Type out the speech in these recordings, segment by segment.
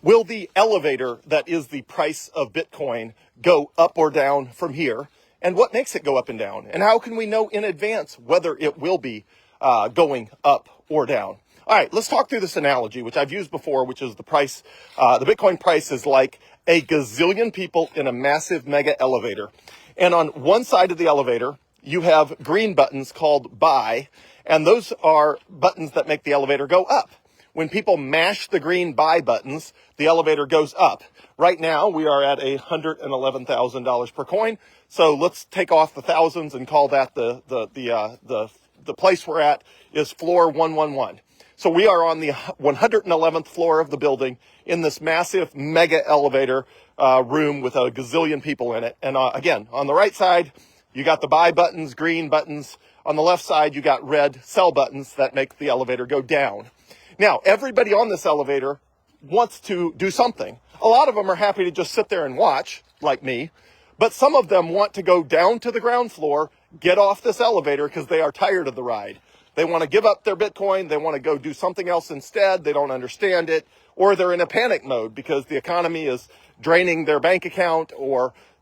Will the elevator that is the price of Bitcoin go up or down from here? And what makes it go up and down? And how can we know in advance whether it will be going up or down? All right, let's talk through this analogy, which I've used before, which is the price. The Bitcoin price is like a gazillion people in a massive mega elevator. And on one side of the elevator, you have green buttons called buy, and those are buttons that make the elevator go up. When people mash the green buy buttons, the elevator goes up. Right now, we are at $111,000 per coin. So let's take off the thousands and call that the place we're at is floor 111. So we are on the 111th floor of the building in this massive mega elevator room with a gazillion people in it. And again, on the right side, you got the buy buttons, green buttons. On the left side, you got red sell buttons that make the elevator go down. Now, everybody on this elevator wants to do something. A lot of them are happy to just sit there and watch, like me, but some of them want to go down to the ground floor, get off this elevator because they are tired of the ride. They want to give up their Bitcoin. They want to go do something else instead. They don't understand it, or they're in a panic mode because the economy is draining their bank account,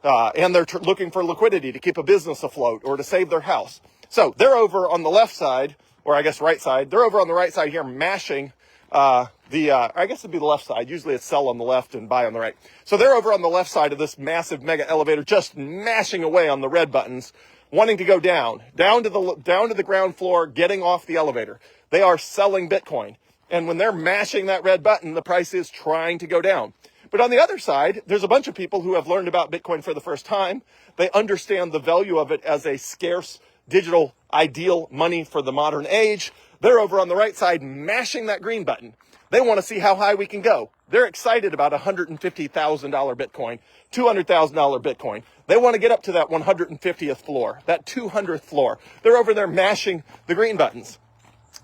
and they're looking for liquidity to keep a business afloat or to save their house. So they're over on the left side, or I guess right side. They're over on the right side here mashing I guess it'd be the left side. Usually it's sell on the left and buy on the right. So they're over on the left side of this massive mega elevator, just mashing away on the red buttons, wanting to go down to the ground floor, getting off the elevator. They are selling Bitcoin. And when they're mashing that red button, the price is trying to go down. But on the other side, there's a bunch of people who have learned about Bitcoin for the first time. They understand the value of it as a scarce digital ideal money for the modern age. They're over on the right side mashing that green button. They want to see how high we can go. They're excited about $150,000 Bitcoin, $200,000 Bitcoin. They want to get up to that 150th floor, that 200th floor. They're over there mashing the green buttons.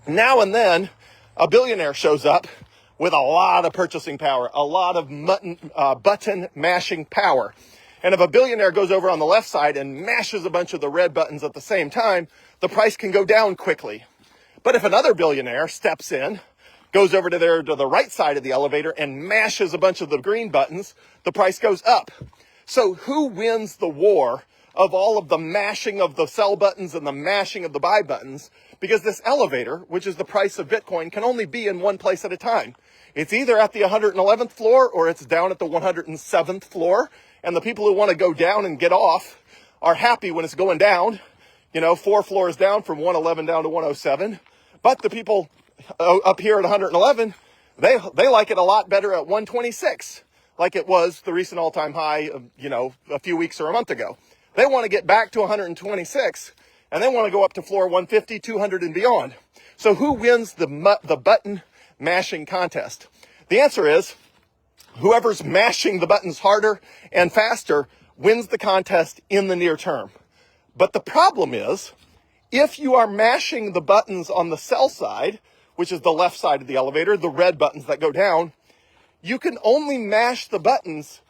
Now and then, a billionaire shows up with a lot of purchasing power, a lot of button mashing power. And if a billionaire goes over on the left side and mashes a bunch of the red buttons at the same time, the price can go down quickly. But if another billionaire steps in, goes over to the right side of the elevator and mashes a bunch of the green buttons, the price goes up. So who wins the war of all of the mashing of the sell buttons and the mashing of the buy buttons? Because this elevator, which is the price of Bitcoin, can only be in one place at a time. It's either at the 111th floor or it's down at the 107th floor. And the people who want to go down and get off are happy when it's going down, 4 floors down from 111 down to 107. But the people up here at 111, they like it a lot better at 126, like it was the recent all-time high, a few weeks or a month ago. They want to get back to 126, and they want to go up to floor 150, 200, and beyond. So who wins the button mashing contest? The answer is whoever's mashing the buttons harder and faster wins the contest in the near term. But the problem is, if you are mashing the buttons on the sell side, which is the left side of the elevator, the red buttons that go down, you can only mash the buttons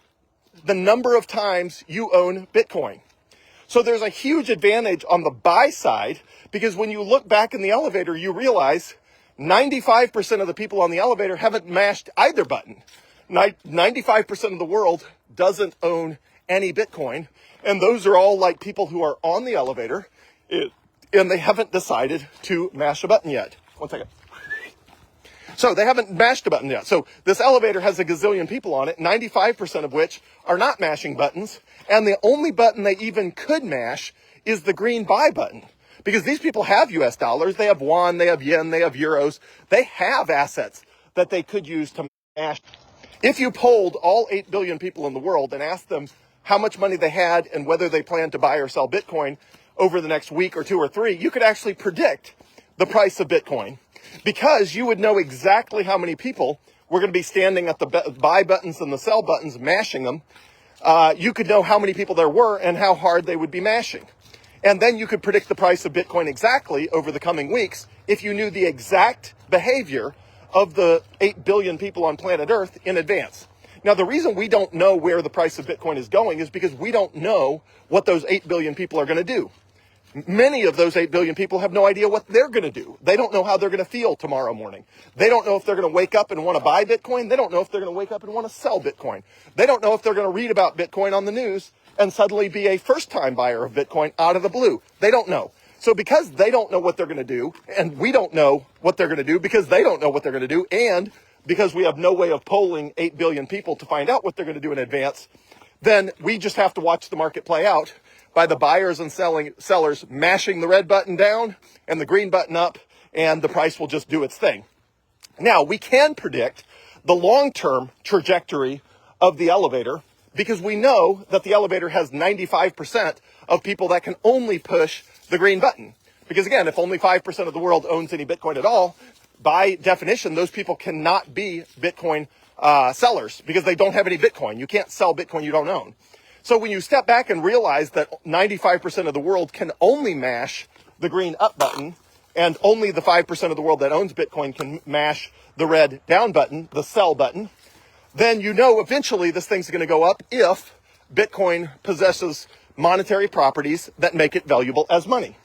the number of times you own Bitcoin. So there's a huge advantage on the buy side, because when you look back in the elevator, you realize 95% of the people on the elevator haven't mashed either button. 95% of the world doesn't own any Bitcoin. And those are all like people who are on the elevator and they haven't decided to mash a button yet. One second. So they haven't mashed a button yet. So this elevator has a gazillion people on it, 95% of which are not mashing buttons. And the only button they even could mash is the green buy button. Because these people have US dollars, they have won, they have yen, they have euros. They have assets that they could use to mash. If you polled all 8 billion people in the world and asked them how much money they had and whether they planned to buy or sell Bitcoin over the next week or 2 or 3, you could actually predict the price of Bitcoin, because you would know exactly how many people were going to be standing at the buy buttons and the sell buttons mashing them. You could know how many people there were and how hard they would be mashing. And then you could predict the price of Bitcoin exactly over the coming weeks if you knew the exact behavior of the 8 billion people on planet Earth in advance. Now, the reason we don't know where the price of Bitcoin is going is because we don't know what those 8 billion people are going to do. Many of those 8 billion people have no idea what they're going to do. They don't know how they're going to feel tomorrow morning. They don't know if they're going to wake up and want to buy Bitcoin. They don't know if they're going to wake up and want to sell Bitcoin. They don't know if they're going to read about Bitcoin on the news and suddenly be a first-time buyer of Bitcoin out of the blue. They don't know. So because they don't know what they're going to do, and we don't know what they're going to do because they don't know what they're going to do, and because we have no way of polling 8 billion people to find out what they're going to do in advance, then we just have to watch the market play out by the buyers and sellers mashing the red button down and the green button up, and the price will just do its thing. Now, we can predict the long-term trajectory of the elevator because we know that the elevator has 95% of people that can only push the green button. Because again, if only 5% of the world owns any Bitcoin at all, by definition, those people cannot be Bitcoin sellers because they don't have any Bitcoin. You can't sell Bitcoin you don't own. So when you step back and realize that 95% of the world can only mash the green up button, and only the 5% of the world that owns Bitcoin can mash the red down button, the sell button, then you know eventually this thing's going to go up if Bitcoin possesses monetary properties that make it valuable as money.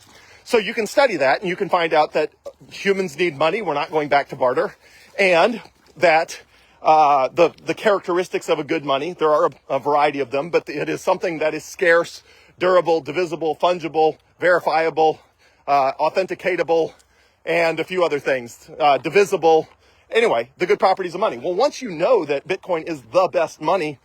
So you can study that and you can find out that humans need money. We're not going back to barter. And that the characteristics of a good money, there are a variety of them, but it is something that is scarce, durable, divisible, fungible, verifiable, authenticatable, and a few other things, divisible. Anyway, the good properties of money. Well, once you know that Bitcoin is the best money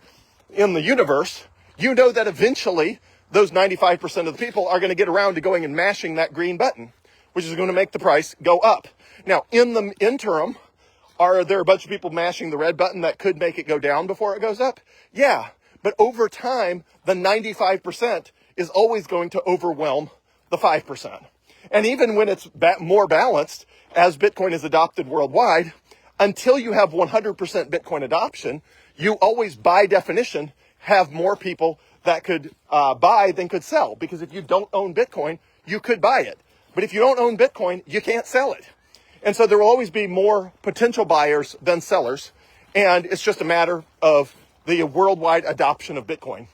in the universe, you know that eventually those 95% of the people are going to get around to going and mashing that green button, which is going to make the price go up. Now, in the interim, are there a bunch of people mashing the red button that could make it go down before it goes up? Yeah, but over time, the 95% is always going to overwhelm the 5%. And even when it's more balanced, as Bitcoin is adopted worldwide, until you have 100% Bitcoin adoption, you always, by definition, have more people that could buy than could sell. Because if you don't own Bitcoin, you could buy it. But if you don't own Bitcoin, you can't sell it. And so there will always be more potential buyers than sellers. And it's just a matter of the worldwide adoption of Bitcoin.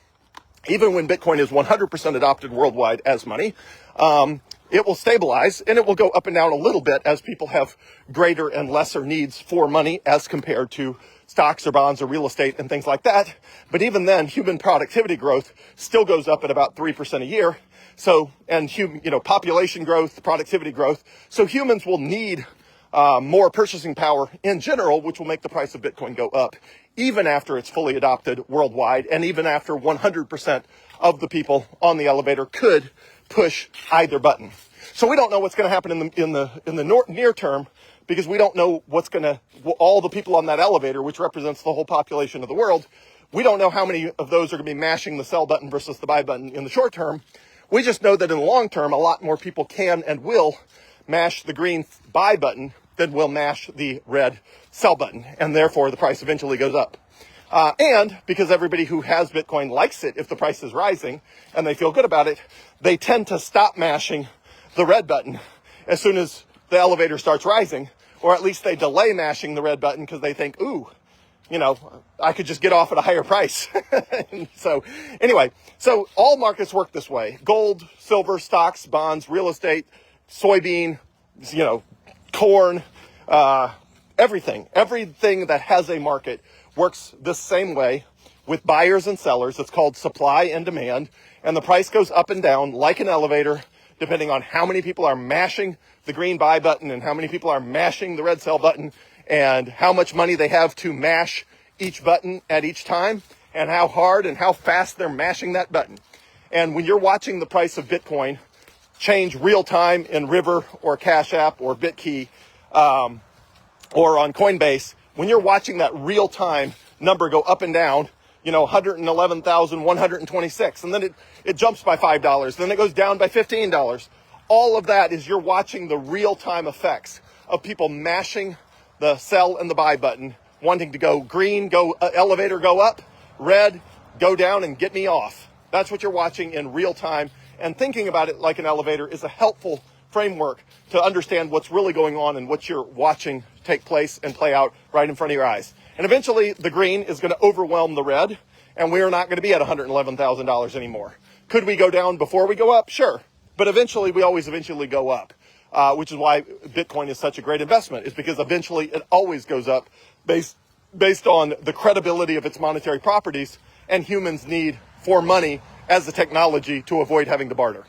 Even when Bitcoin is 100% adopted worldwide as money, it will stabilize and it will go up and down a little bit as people have greater and lesser needs for money as compared to stocks or bonds or real estate and things like that. But even then, human productivity growth still goes up at about 3% a year. So, and population growth, productivity growth. So humans will need more purchasing power in general, which will make the price of Bitcoin go up, even after it's fully adopted worldwide, and even after 100% of the people on the elevator could push either button. So we don't know what's going to happen in the near term, because we don't know all the people on that elevator, which represents the whole population of the world. We don't know how many of those are going to be mashing the sell button versus the buy button in the short term. We just know that in the long term, a lot more people can and will mash the green buy button than will mash the red sell button. And therefore, the price eventually goes up. And because everybody who has Bitcoin likes it if the price is rising and they feel good about it, they tend to stop mashing the red button as soon as the elevator starts rising, or at least they delay mashing the red button because they think, ooh, I could just get off at a higher price. So anyway, so all markets work this way. Gold, silver, stocks, bonds, real estate, soybean, corn, everything that has a market works the same way with buyers and sellers. It's called supply and demand. And the price goes up and down like an elevator, depending on how many people are mashing the green buy button and how many people are mashing the red sell button, and how much money they have to mash each button at each time, and how hard and how fast they're mashing that button. And when you're watching the price of Bitcoin change real time in River or Cash App or BitKey or on Coinbase, when you're watching that real time number go up and down, 111,126, and then it jumps by $5, then it goes down by $15. All of that is you're watching the real time effects of people mashing the sell and the buy button, wanting to go green, go elevator, go up, red, go down and get me off. That's what you're watching in real time. And thinking about it like an elevator is a helpful framework to understand what's really going on and what you're watching take place and play out right in front of your eyes. And eventually the green is going to overwhelm the red, and we are not going to be at $111,000 anymore. Could we go down before we go up? Sure. but eventually we always eventually go up, which is why Bitcoin is such a great investment, is because eventually it always goes up based on the credibility of its monetary properties and humans' need for money as a technology to avoid having to barter.